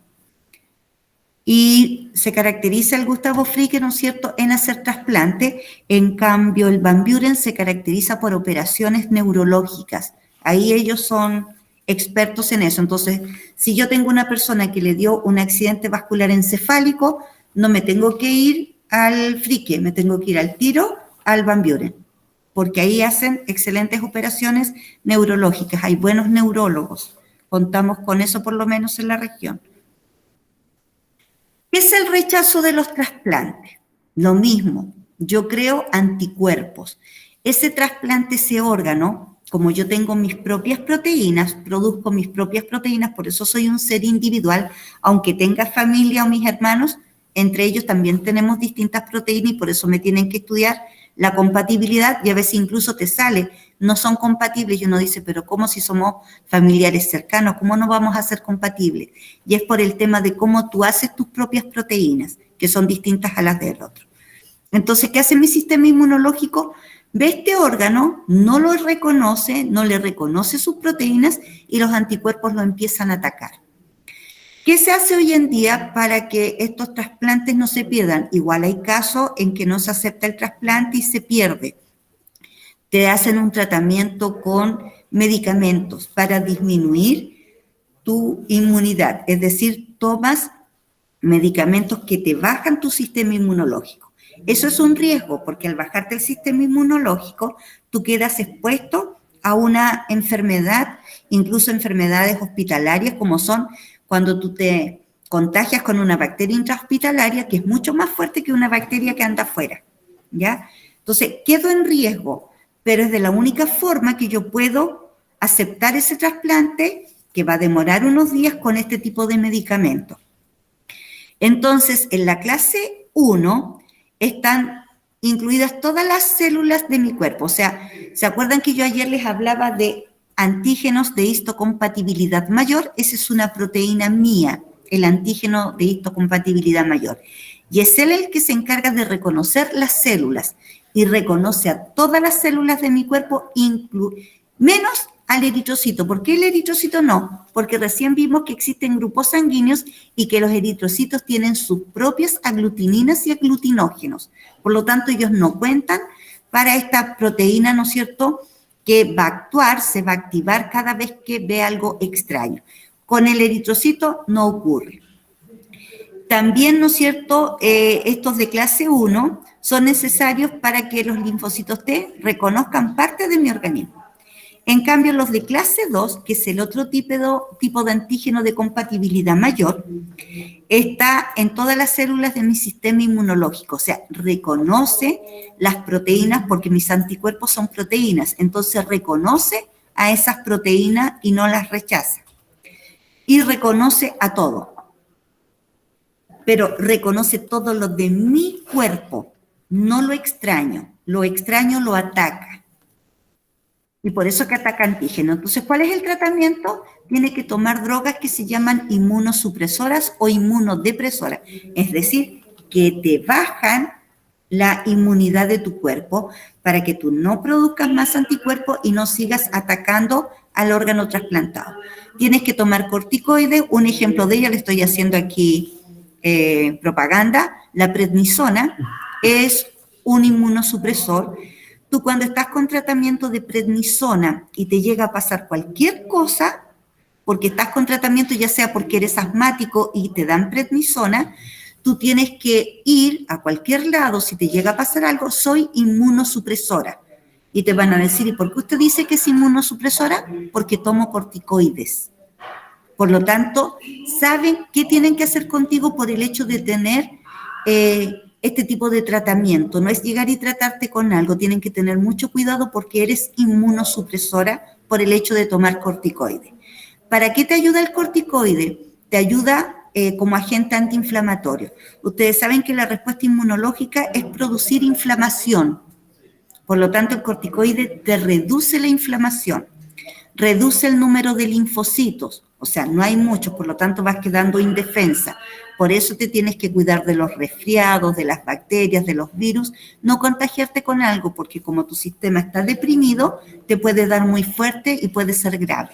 Y se caracteriza el Gustavo Fricke, ¿no es cierto?, en hacer trasplante. En cambio, el Van Buren se caracteriza por operaciones neurológicas. Ahí ellos son expertos en eso. Entonces, si yo tengo una persona que le dio un accidente vascular encefálico, no me tengo que ir al Frique, me tengo que ir al tiro al Van Buren, porque ahí hacen excelentes operaciones neurológicas, hay buenos neurólogos, contamos con eso por lo menos en la región. ¿Qué es el rechazo de los trasplantes? Lo mismo, yo creo anticuerpos. Ese trasplante, ese órgano, como yo tengo mis propias proteínas, produzco mis propias proteínas, por eso soy un ser individual, aunque tenga familia o mis hermanos, entre ellos también tenemos distintas proteínas y por eso me tienen que estudiar la compatibilidad y a veces incluso te sale, no son compatibles y uno dice, pero ¿cómo si somos familiares cercanos? ¿Cómo no vamos a ser compatibles? Y es por el tema de cómo tú haces tus propias proteínas, que son distintas a las del otro. Entonces, ¿qué hace mi sistema inmunológico? Ve este órgano, no lo reconoce, no le reconoce sus proteínas y los anticuerpos lo empiezan a atacar. ¿Qué se hace hoy en día para que estos trasplantes no se pierdan? Igual hay casos en que no se acepta el trasplante y se pierde. Te hacen un tratamiento con medicamentos para disminuir tu inmunidad, es decir, tomas medicamentos que te bajan tu sistema inmunológico. Eso es un riesgo porque al bajarte el sistema inmunológico, tú quedas expuesto a una enfermedad, incluso enfermedades hospitalarias como son cuando tú te contagias con una bacteria intrahospitalaria que es mucho más fuerte que una bacteria que anda afuera, ¿ya? Entonces, quedo en riesgo, pero es de la única forma que yo puedo aceptar ese trasplante que va a demorar unos días con este tipo de medicamentos. Entonces, en la clase 1 están incluidas todas las células de mi cuerpo. O sea, ¿se acuerdan que yo ayer les hablaba de antígenos de histocompatibilidad mayor? Esa es una proteína mía, el antígeno de histocompatibilidad mayor. Y es él el que se encarga de reconocer las células y reconoce a todas las células de mi cuerpo, menos al eritrocito. ¿Por qué el eritrocito no? Porque recién vimos que existen grupos sanguíneos y que los eritrocitos tienen sus propias aglutininas y aglutinógenos. Por lo tanto, ellos no cuentan para esta proteína, ¿no es cierto?, que va a actuar, se va a activar cada vez que ve algo extraño. Con el eritrocito no ocurre. También, ¿no es cierto?, estos de clase 1 son necesarios para que los linfocitos T reconozcan parte de mi organismo. En cambio, los de clase 2, que es el otro tipo de antígeno de compatibilidad mayor, está en todas las células de mi sistema inmunológico, o sea, reconoce las proteínas porque mis anticuerpos son proteínas, entonces reconoce a esas proteínas y no las rechaza. Y reconoce a todo, pero reconoce todo lo de mi cuerpo, no lo extraño lo ataca. Y por eso que ataca antígeno. Entonces, ¿cuál es el tratamiento? Tiene que tomar drogas que se llaman inmunosupresoras o inmunodepresoras. Es decir, que te bajan la inmunidad de tu cuerpo para que tú no produzcas más anticuerpos y no sigas atacando al órgano trasplantado. Tienes que tomar corticoides. Un ejemplo de ella, le estoy haciendo aquí propaganda. La prednisona es un inmunosupresor. Tú cuando estás con tratamiento de prednisona y te llega a pasar cualquier cosa, porque estás con tratamiento ya sea porque eres asmático y te dan prednisona, tú tienes que ir a cualquier lado, si te llega a pasar algo, soy inmunosupresora. Y te van a decir, ¿y por qué usted dice que es inmunosupresora? Porque tomo corticoides. Por lo tanto, saben qué tienen que hacer contigo por el hecho de tener este tipo de tratamiento. No es llegar y tratarte con algo, tienen que tener mucho cuidado porque eres inmunosupresora por el hecho de tomar corticoide. ¿Para qué te ayuda el corticoide? Te ayuda como agente antiinflamatorio. Ustedes saben que la respuesta inmunológica es producir inflamación. Por lo tanto, el corticoide te reduce la inflamación, reduce el número de linfocitos, o sea, no hay muchos, por lo tanto vas quedando indefensa. Por eso te tienes que cuidar de los resfriados, de las bacterias, de los virus, no contagiarte con algo, porque como tu sistema está deprimido, te puede dar muy fuerte y puede ser grave.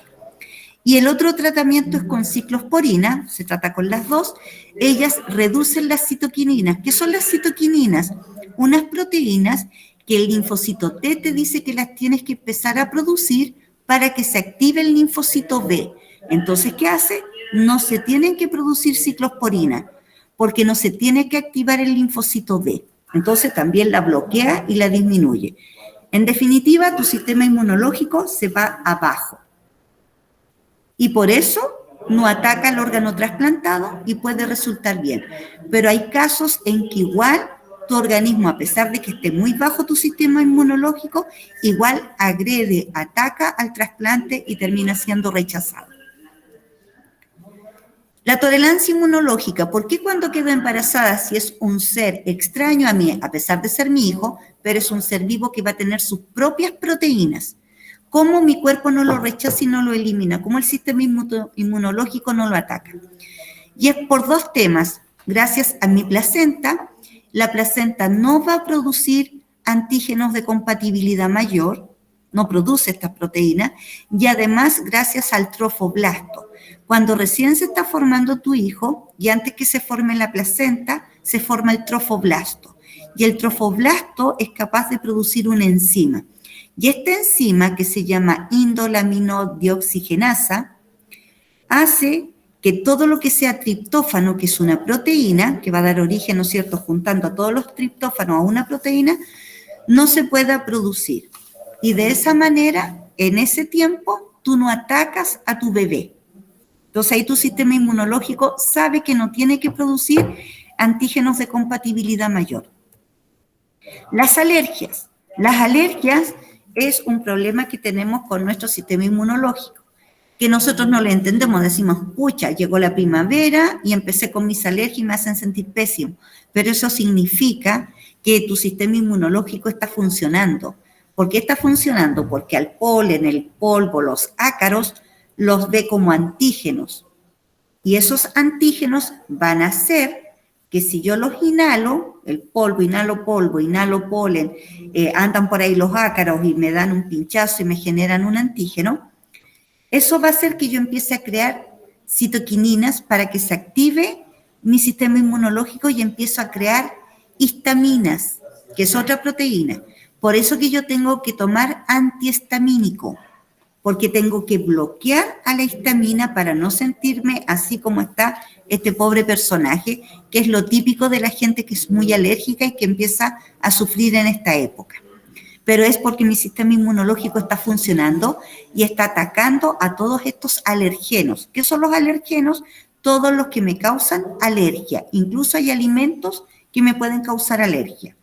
Y el otro tratamiento es con ciclosporina, se trata con las dos. Ellas reducen las citoquininas. ¿Qué son las citoquininas? Unas proteínas que el linfocito T te dice que las tienes que empezar a producir para que se active el linfocito B. Entonces, ¿qué hace? No se tienen que producir ciclosporina, porque no se tiene que activar el linfocito B. Entonces, también la bloquea y la disminuye. En definitiva, tu sistema inmunológico se va abajo. Y por eso no ataca el órgano trasplantado y puede resultar bien. Pero hay casos en que igual tu organismo, a pesar de que esté muy bajo tu sistema inmunológico, igual agrede, ataca al trasplante y termina siendo rechazado. La tolerancia inmunológica, ¿por qué cuando quedo embarazada, si es un ser extraño a mí, a pesar de ser mi hijo, pero es un ser vivo que va a tener sus propias proteínas? ¿Cómo mi cuerpo no lo rechaza y no lo elimina? ¿Cómo el sistema inmunológico no lo ataca? Y es por dos temas. Gracias a mi placenta, la placenta no va a producir antígenos de compatibilidad mayor, no produce estas proteínas, y además gracias al trofoblasto. Cuando recién se está formando tu hijo, y antes que se forme la placenta, se forma el trofoblasto. Y el trofoblasto es capaz de producir una enzima. Y esta enzima, que se llama indolaminodioxigenasa, hace que todo lo que sea triptófano, que es una proteína, que va a dar origen, ¿no es cierto?, juntando a todos los triptófanos a una proteína, no se pueda producir. Y de esa manera, en ese tiempo, tú no atacas a tu bebé. Entonces ahí tu sistema inmunológico sabe que no tiene que producir antígenos de compatibilidad mayor. Las alergias. Las alergias es un problema que tenemos con nuestro sistema inmunológico, que nosotros no le entendemos, decimos, pucha, llegó la primavera y empecé con mis alergias y me hacen sentir pésimo, pero eso significa que tu sistema inmunológico está funcionando. ¿Por qué está funcionando? Porque al polen, el polvo, los ácaros, los ve como antígenos, y esos antígenos van a hacer que si yo los inhalo, el polvo, inhalo polen, andan por ahí los ácaros y me dan un pinchazo y me generan un antígeno, eso va a hacer que yo empiece a crear citoquininas para que se active mi sistema inmunológico y empiezo a crear histaminas, que es otra proteína. Por eso que yo tengo que tomar antihistamínico, porque tengo que bloquear a la histamina para no sentirme así como está este pobre personaje, que es lo típico de la gente que es muy alérgica y que empieza a sufrir en esta época. Pero es porque mi sistema inmunológico está funcionando y está atacando a todos estos alergenos. ¿Qué son los alergenos? Todos los que me causan alergia. Incluso hay alimentos que me pueden causar alergia.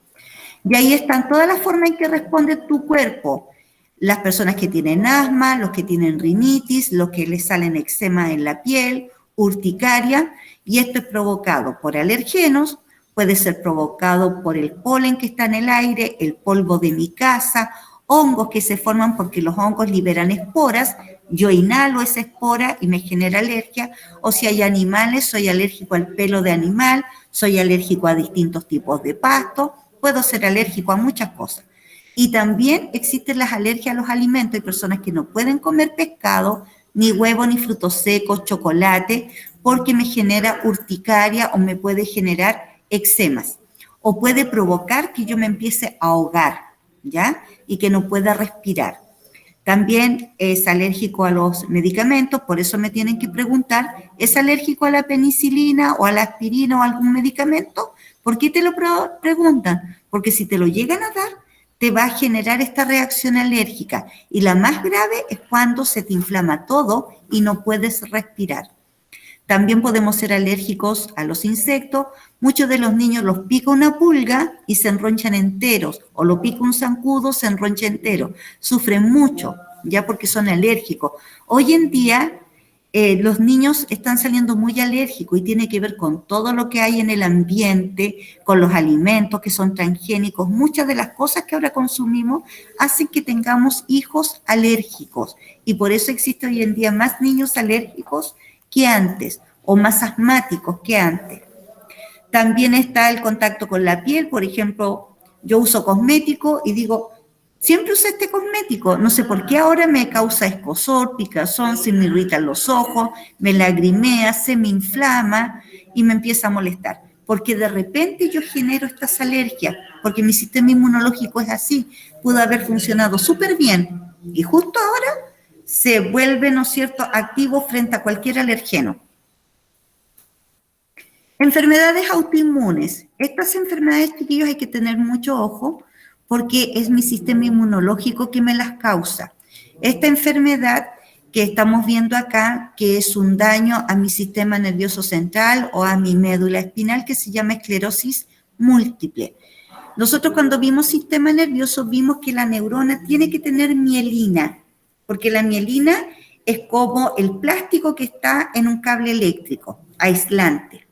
Y ahí están todas las formas en que responde tu cuerpo. Las personas que tienen asma, los que tienen rinitis, los que les salen eczema en la piel, urticaria, y esto es provocado por alergenos, puede ser provocado por el polen que está en el aire, el polvo de mi casa, hongos que se forman porque los hongos liberan esporas, yo inhalo esa espora y me genera alergia, o si hay animales, soy alérgico al pelo de animal, soy alérgico a distintos tipos de pasto, puedo ser alérgico a muchas cosas. Y también existen las alergias a los alimentos. Hay personas que no pueden comer pescado, ni huevo, ni frutos secos, chocolate, porque me genera urticaria o me puede generar eczemas. O puede provocar que yo me empiece a ahogar, ¿ya? Y que no pueda respirar. También es alérgico a los medicamentos, por eso me tienen que preguntar, ¿es alérgico a la penicilina o a la aspirina o a algún medicamento? ¿Por qué te lo preguntan? Porque si te lo llegan a dar, te va a generar esta reacción alérgica. Y la más grave es cuando se te inflama todo y no puedes respirar. También podemos ser alérgicos a los insectos. Muchos de los niños los pica una pulga y se enronchan enteros, o lo pica un zancudo, se enroncha entero. Sufren mucho, ya porque son alérgicos. Hoy en día, los niños están saliendo muy alérgicos y tiene que ver con todo lo que hay en el ambiente, con los alimentos que son transgénicos. Muchas de las cosas que ahora consumimos hacen que tengamos hijos alérgicos y por eso existe hoy en día más niños alérgicos que antes o más asmáticos que antes. También está el contacto con la piel. Por ejemplo, yo uso cosmético y digo, siempre usé este cosmético, no sé por qué ahora me causa escozor, picazón, se me irritan los ojos, me lagrimea, se me inflama y me empieza a molestar. Porque de repente yo genero estas alergias, porque mi sistema inmunológico es así, pudo haber funcionado súper bien y justo ahora se vuelve, ¿no es cierto?, activo frente a cualquier alergeno. Enfermedades autoinmunes. Estas enfermedades, chiquillos, hay que tener mucho ojo porque es mi sistema inmunológico que me las causa. Esta enfermedad que estamos viendo acá, que es un daño a mi sistema nervioso central o a mi médula espinal, que se llama esclerosis múltiple. Nosotros cuando vimos sistema nervioso vimos que la neurona tiene que tener mielina, porque la mielina es como el plástico que está en un cable eléctrico, aislante.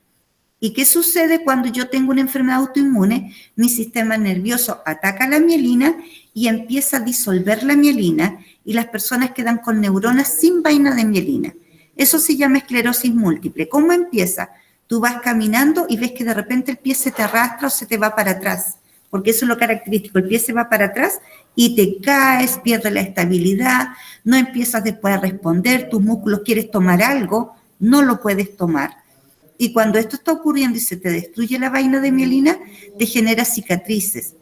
¿Y qué sucede cuando yo tengo una enfermedad autoinmune? Mi sistema nervioso ataca la mielina y empieza a disolver la mielina y las personas quedan con neuronas sin vaina de mielina. Eso se llama esclerosis múltiple. ¿Cómo empieza? Tú vas caminando y ves que de repente el pie se te arrastra o se te va para atrás, porque eso es lo característico, el pie se va para atrás y te caes, pierdes la estabilidad, no empiezas después a responder, tus músculos quieres tomar algo, no lo puedes tomar. Y cuando esto está ocurriendo y se te destruye la vaina de mielina, te genera cicatrices.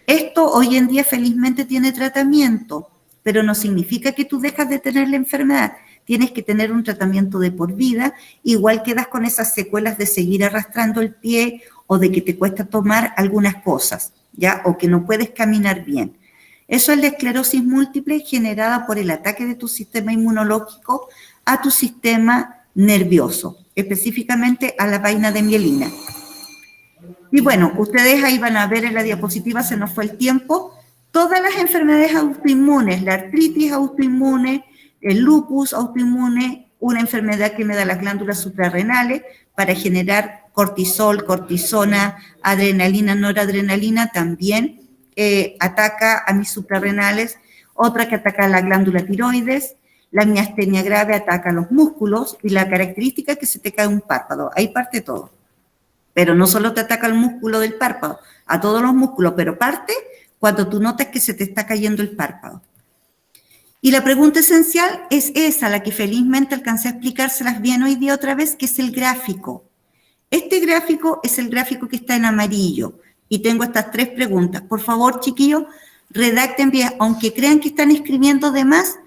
Esto hoy en día felizmente tiene tratamiento, pero no significa que tú dejas de tener la enfermedad. Tienes que tener un tratamiento de por vida, igual quedas con esas secuelas de seguir arrastrando el pie o de que te cuesta tomar algunas cosas, ¿ya? O que no puedes caminar bien. Eso es la esclerosis múltiple generada por el ataque de tu sistema inmunológico a tu sistema nervioso, específicamente a la vaina de mielina. Y bueno, ustedes ahí van a ver en la diapositiva, se nos fue el tiempo, todas las enfermedades autoinmunes, la artritis autoinmune, el lupus autoinmune, una enfermedad que me da las glándulas suprarrenales para generar cortisol, cortisona, adrenalina, noradrenalina, también ataca a mis suprarrenales, otra que ataca a la glándula tiroides, la miastenia grave ataca a los músculos y la característica es que se te cae un párpado, ahí parte todo. Pero no solo te ataca el músculo del párpado, a todos los músculos, pero parte cuando tú notas que se te está cayendo el párpado. Y la pregunta esencial es esa, la que felizmente alcancé a explicárselas bien hoy día otra vez, que es el gráfico. Este gráfico es el gráfico que está en amarillo y tengo estas 3 preguntas. Por favor, chiquillos, redacten bien, aunque crean que están escribiendo de más,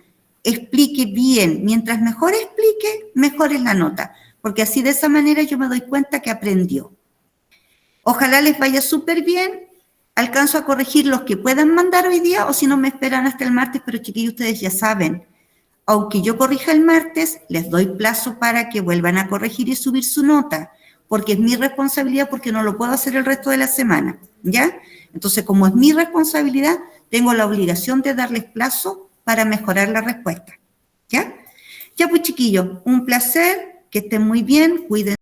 explique bien. Mientras mejor explique, mejor es la nota, porque así de esa manera yo me doy cuenta que aprendió. Ojalá les vaya súper bien. Alcanzo a corregir los que puedan mandar hoy día o si no me esperan hasta el martes, pero chiquillos, ustedes ya saben, aunque yo corrija el martes, les doy plazo para que vuelvan a corregir y subir su nota, porque es mi responsabilidad, porque no lo puedo hacer el resto de la semana, ¿ya? Entonces, como es mi responsabilidad, tengo la obligación de darles plazo para mejorar la respuesta, ¿ya? Ya pues, chiquillos, un placer, que estén muy bien, cuídense.